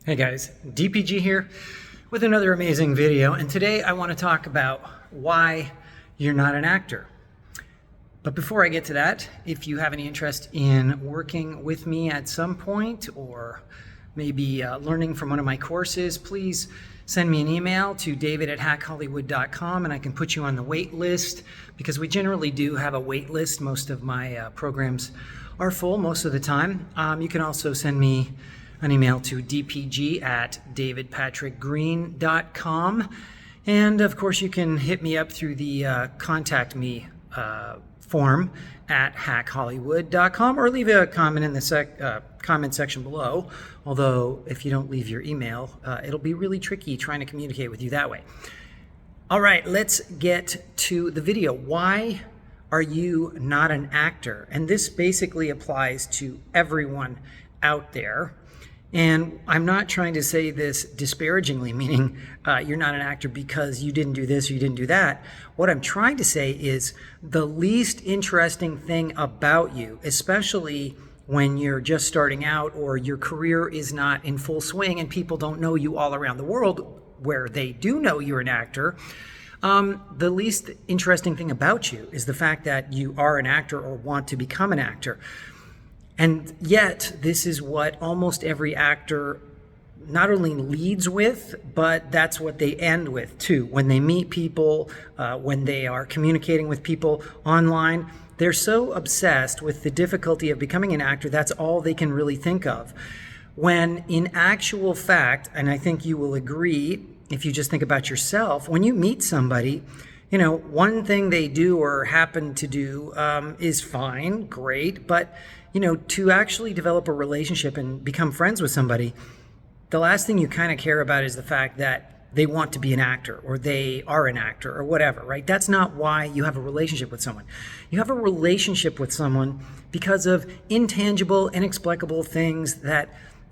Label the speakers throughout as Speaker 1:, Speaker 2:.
Speaker 1: Hey guys, DPG here with another amazing video, and today I want to talk about why you're not an actor. But before I get to that, if you have any interest in working with me at some point or maybe learning from one of my courses, please send me an email to david@hackhollywood.com and I can put you on the wait list, because we generally do have a wait list. Most of my programs are full most of the time. You can also send me an email to dpg@davidpatrickgreen.com. And of course, you can hit me up through the contact me form at hackhollywood.com, or leave a comment in the comment section below. Although if you don't leave your email, it'll be really tricky trying to communicate with you that way. All right, let's get to the video. Why are you not an actor? And this basically applies to everyone out there. And I'm not trying to say this disparagingly, meaning you're not an actor because you didn't do this or you didn't do that. What I'm trying to say is the least interesting thing about you, especially when you're just starting out or your career is not in full swing and people don't know you all around the world, where they do know you're an actor, the least interesting thing about you is the fact that you are an actor or want to become an actor. And yet, this is what almost every actor not only leads with, but that's what they end with too. When they meet people, when they are communicating with people online, they're so obsessed with the difficulty of becoming an actor, that's all they can really think of. When in actual fact, and I think you will agree if you just think about yourself, when you meet somebody, you know, one thing they do or happen to do is fine, great, but you know, to actually develop a relationship and become friends with somebody, the last thing you kind of care about is the fact that they want to be an actor or they are an actor or whatever, right? That's not why you have a relationship with someone. You have a relationship with someone because of intangible, inexplicable things that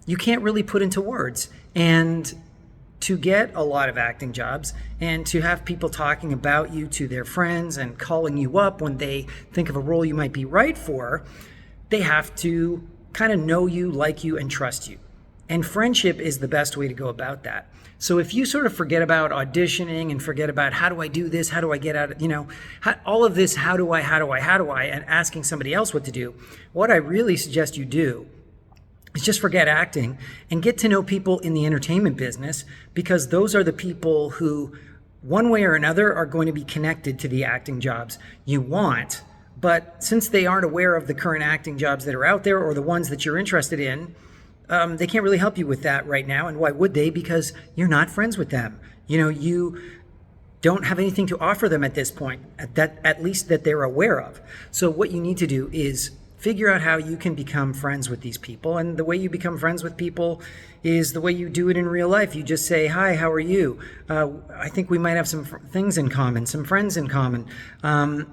Speaker 1: you can't really put into words. And to get a lot of acting jobs and to have people talking about you to their friends and calling you up when they think of a role you might be right for, they have to kind of know you, like you, and trust you. And friendship is the best way to go about that. So if you sort of forget about auditioning and forget about how do I do this, how do I get out of, all of this, how do I, and asking somebody else what to do, what I really suggest you do is just forget acting and get to know people in the entertainment business, because those are the people who, one way or another, are going to be connected to the acting jobs you want. But since they aren't aware of the current acting jobs that are out there or the ones that you're interested in, they can't really help you with that right now. And why would they? Because you're not friends with them. You don't have anything to offer them at this point, at least that they're aware of. So what you need to do is figure out how you can become friends with these people. And the way you become friends with people is the way you do it in real life. You just say, hi, how are you? I think we might have some things in common, some friends in common.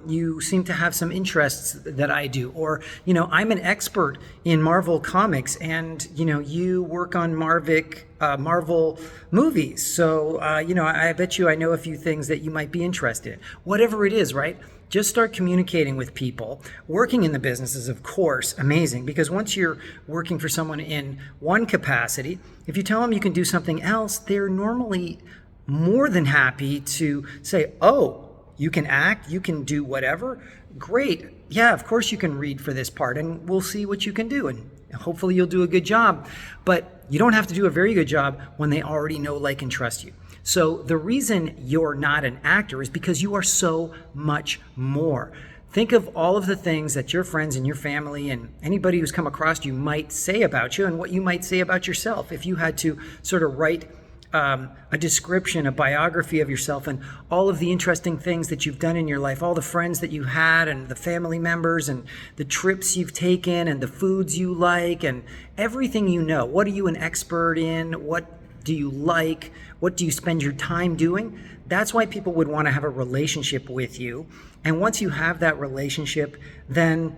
Speaker 1: You seem to have some interests that I do. Or, I'm an expert in Marvel comics and, you work on Marvel movies. So, I bet you I know a few things that you might be interested in. Whatever it is, right? Just start communicating with people. Working in the business is, of course, amazing, because once you're working for someone in one capacity, if you tell them you can do something else, they're normally more than happy to say, oh, you can act, you can do whatever. Great. Yeah, of course you can read for this part, and we'll see what you can do, and hopefully you'll do a good job. But you don't have to do a very good job when they already know, like, and trust you. So the reason you're not an actor is because you are so much more. Think of all of the things that your friends and your family and anybody who's come across you might say about you and what you might say about yourself. If you had to sort of write a description, a biography of yourself and all of the interesting things that you've done in your life, all the friends that you had and the family members and the trips you've taken and the foods you like and everything you know. What are you an expert in? What do you like? What do you spend your time doing? That's why people would want to have a relationship with you. And once you have that relationship, then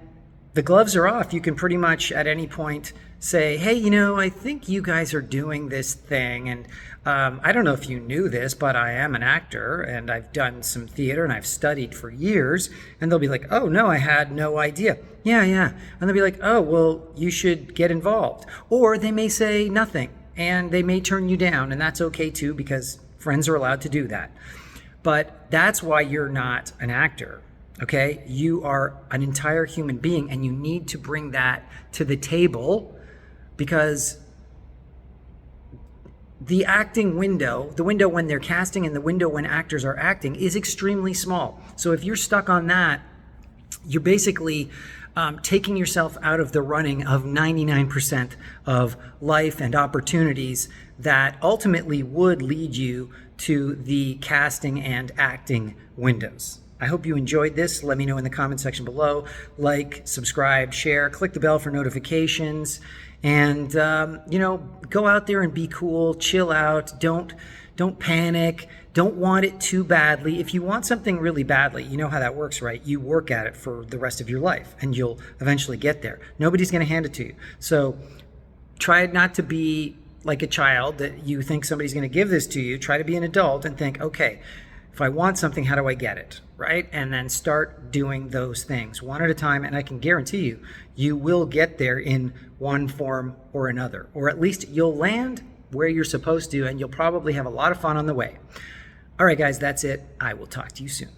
Speaker 1: the gloves are off. You can pretty much at any point say, hey, I think you guys are doing this thing. And I don't know if you knew this, but I am an actor and I've done some theater and I've studied for years. And they'll be like, oh, no, I had no idea. Yeah. And they'll be like, oh, well, you should get involved. Or they may say nothing. and they may turn you down, and that's okay too, because friends are allowed to do that. But that's why you're not an actor, okay? You are an entire human being, and you need to bring that to the table, because the acting window, the window when they're casting and the window when actors are acting, is extremely small. So if you're stuck on that, you're basically taking yourself out of the running of 99% of life and opportunities that ultimately would lead you to the casting and acting windows. I hope you enjoyed this. Let me know in the comment section below. Like, subscribe, share, click the bell for notifications, and go out there and be cool, chill out, don't panic, don't want it too badly. If you want something really badly, you know how that works, right? You work at it for the rest of your life, and you'll eventually get there. Nobody's going to hand it to you. So try not to be like a child that you think somebody's going to give this to you. Try to be an adult and think, okay, if I want something, how do I get it, right? And then start doing those things one at a time, and I can guarantee you, you will get there in one form or another, or at least you'll land where you're supposed to, and you'll probably have a lot of fun on the way. All right, guys, that's it. I will talk to you soon.